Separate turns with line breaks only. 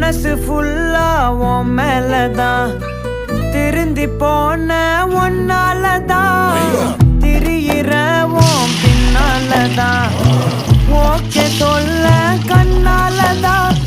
மனசு ஃபுல்லா உன் மேலதான் திருந்தி போன ஒன்னாலதான் திரியிற உன் பின்னாலதான் ஓகே சொல்ல கண்ணாலதான்